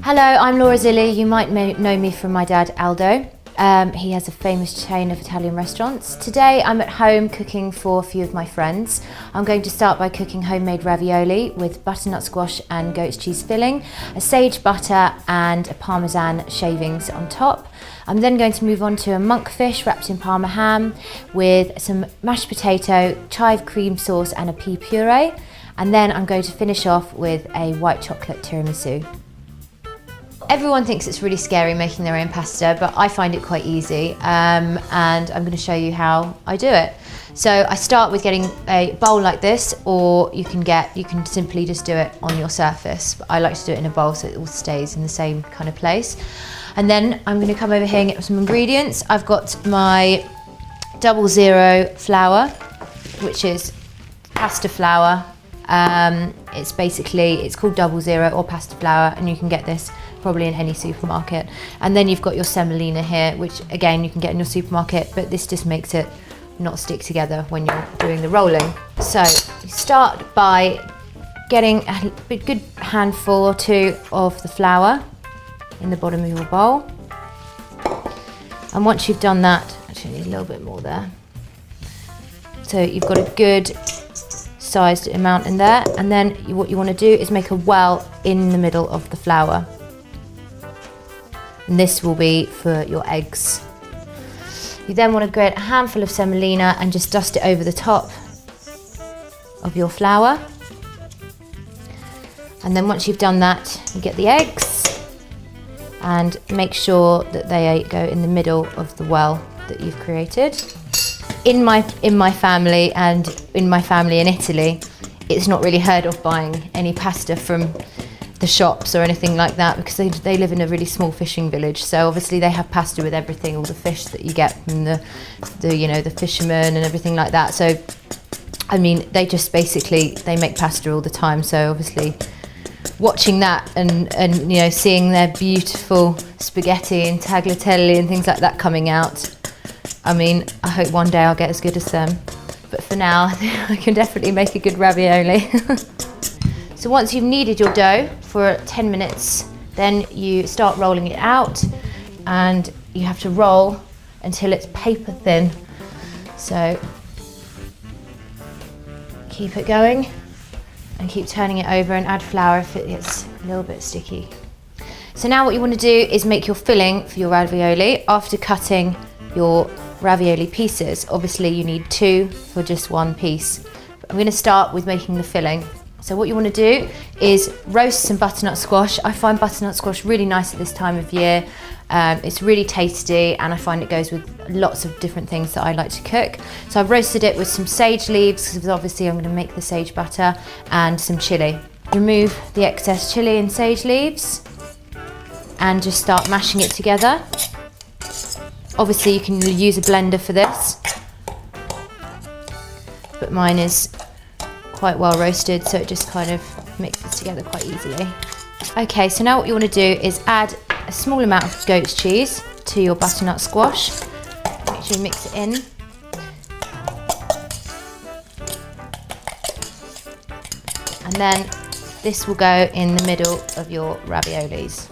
Hello, I'm Laura Zilli. You might know me from my dad, Aldo. He has a famous chain of Italian restaurants. Today I'm at home cooking for a few of my friends. I'm going to start by cooking homemade ravioli with butternut squash and goat's cheese filling, a sage butter and a parmesan shavings on top. I'm then going to move on to a monkfish wrapped in parma ham with some mashed potato, chive cream sauce and a pea puree. And then I'm going to finish off with a white chocolate tiramisu. Everyone thinks it's really scary making their own pasta, but I find it quite easy, and I'm going to show you how I do it. So I start with getting a bowl like this, or you can simply just do it on your surface. But I like to do it in a bowl so it all stays in the same kind of place. And then I'm going to come over here and get some ingredients. I've got my 00 flour, which is pasta flour. It's called 00 or pasta flour, and you can get this probably in any supermarket. And then you've got your semolina here, which again you can get in your supermarket, but this just makes it not stick together when you're doing the rolling. So you start by getting a good handful or two of the flour in the bottom of your bowl. And once you've done that, actually I need a little bit more there. So you've got a good sized amount in there, and then what you want to do is make a well in the middle of the flour. And this will be for your eggs. You then want to grate a handful of semolina and just dust it over the top of your flour. And then once you've done that, you get the eggs and make sure that they go in the middle of the well that you've created. In my family and in my family in Italy, it's not really heard of buying any pasta from the shops or anything like that, because they live in a really small fishing village. So obviously they have pasta with everything, all the fish that you get from the fishermen and everything like that. So I mean, they just basically they make pasta all the time. So obviously watching that and seeing their beautiful spaghetti and tagliatelle and things like that coming out, I mean, I hope one day I'll get as good as them. But for now, I can definitely make a good ravioli. So once you've kneaded your dough for 10 minutes, then you start rolling it out, and you have to roll until it's paper thin. So keep it going and keep turning it over and add flour if it gets a little bit sticky. So now what you want to do is make your filling for your ravioli after cutting your ravioli pieces. Obviously you need 2 for just 1 piece. But I'm going to start with making the filling. So what you want to do is roast some butternut squash. I find butternut squash really nice at this time of year. It's really tasty, and I find it goes with lots of different things that I like to cook. So I've roasted it with some sage leaves, because obviously I'm going to make the sage butter, and some chilli. Remove the excess chilli and sage leaves and just start mashing it together. Obviously you can use a blender for this, but mine is quite well roasted, so it just kind of mixes together quite easily. Okay, so now what you want to do is add a small amount of goat's cheese to your butternut squash. Make sure you mix it in. And then this will go in the middle of your raviolis.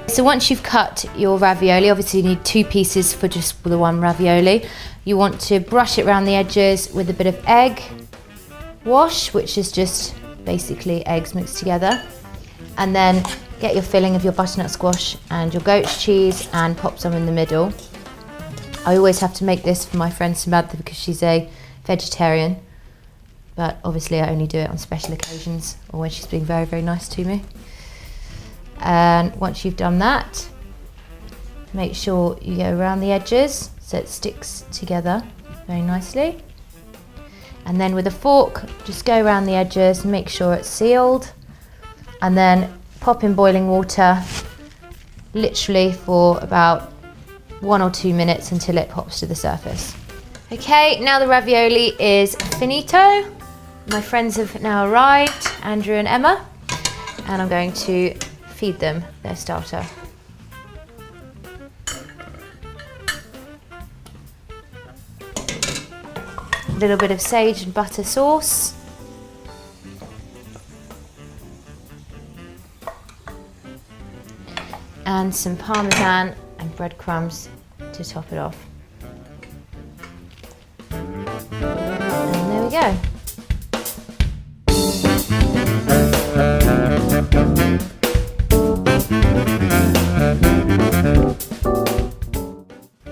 So once you've cut your ravioli, obviously you need 2 pieces for just the 1 ravioli. You want to brush it around the edges with a bit of egg wash, which is just basically eggs mixed together. And then get your filling of your butternut squash and your goat's cheese and pop some in the middle. I always have to make this for my friend Samantha because she's a vegetarian, but obviously I only do it on special occasions or when she's being very, very nice to me. And once you've done that, make sure you go around the edges so it sticks together very nicely. And then with a fork, just go around the edges, make sure it's sealed, and then pop in boiling water, literally for about 1 or 2 minutes until it pops to the surface. Okay, now the ravioli is finito. My friends have now arrived, Andrew and Emma, and I'm going to feed them their starter. A little bit of sage and butter sauce. And some parmesan and breadcrumbs to top it off. And there we go.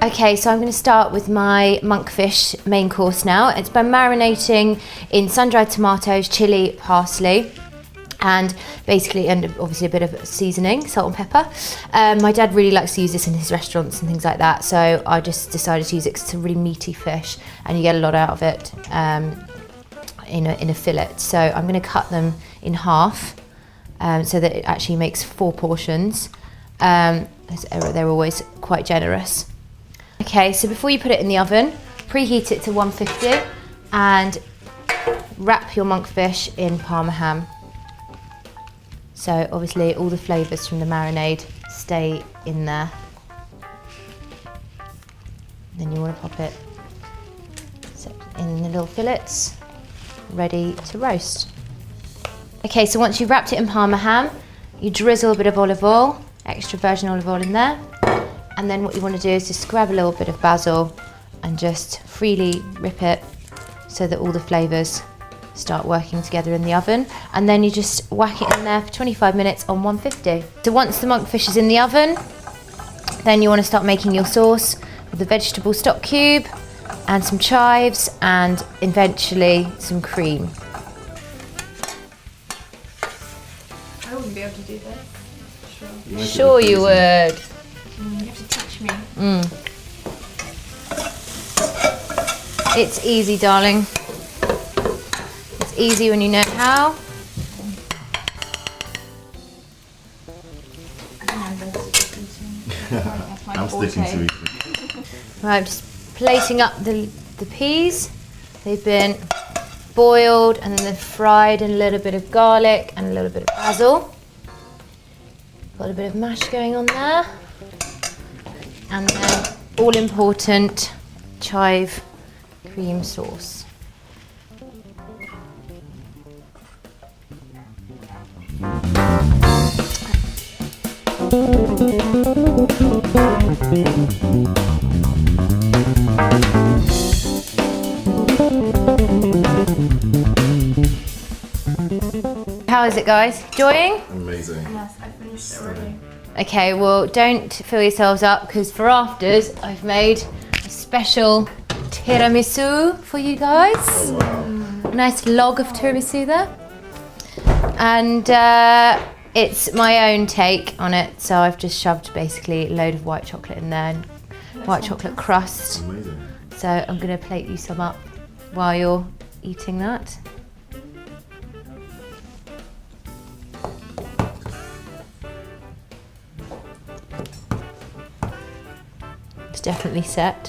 Okay, so I'm going to start with my monkfish main course now. It's by marinating in sun-dried tomatoes, chilli, parsley, and obviously a bit of seasoning, salt and pepper. My dad really likes to use this in his restaurants and things like that, so I just decided to use it because it's a really meaty fish and you get a lot out of it in a fillet. So I'm going to cut them in half so that it actually makes 4 portions. They're always quite generous. Okay, so before you put it in the oven, preheat it to 150 and wrap your monkfish in Parma ham. So obviously all the flavours from the marinade stay in there. Then you want to pop it in the little fillets, ready to roast. Okay, so once you've wrapped it in Parma ham, you drizzle a bit of olive oil, extra virgin olive oil in there. And then what you want to do is just grab a little bit of basil and just freely rip it so that all the flavours start working together in the oven. And then you just whack it in there for 25 minutes on 150. So once the monkfish is in the oven, then you want to start making your sauce with the vegetable stock cube and some chives and eventually some cream. I wouldn't be able to do that. Sure you would. You have to teach me. It's easy, darling. It's easy when you know how. I'm sticking to it. Right, I'm just plating up the peas. They've been boiled and then they're fried in a little bit of garlic and a little bit of basil. Got a bit of mash going on there. And then all important chive cream sauce. How is it, guys? Enjoying? Amazing. Yes, I finished it already. Okay, well, don't fill yourselves up because for afters, I've made a special tiramisu for you guys. Oh, wow. Nice log of tiramisu there. And it's my own take on it, so I've just shoved basically a load of white chocolate in there and white chocolate crust. Amazing. So I'm going to plate you some up while you're eating that. It's definitely set.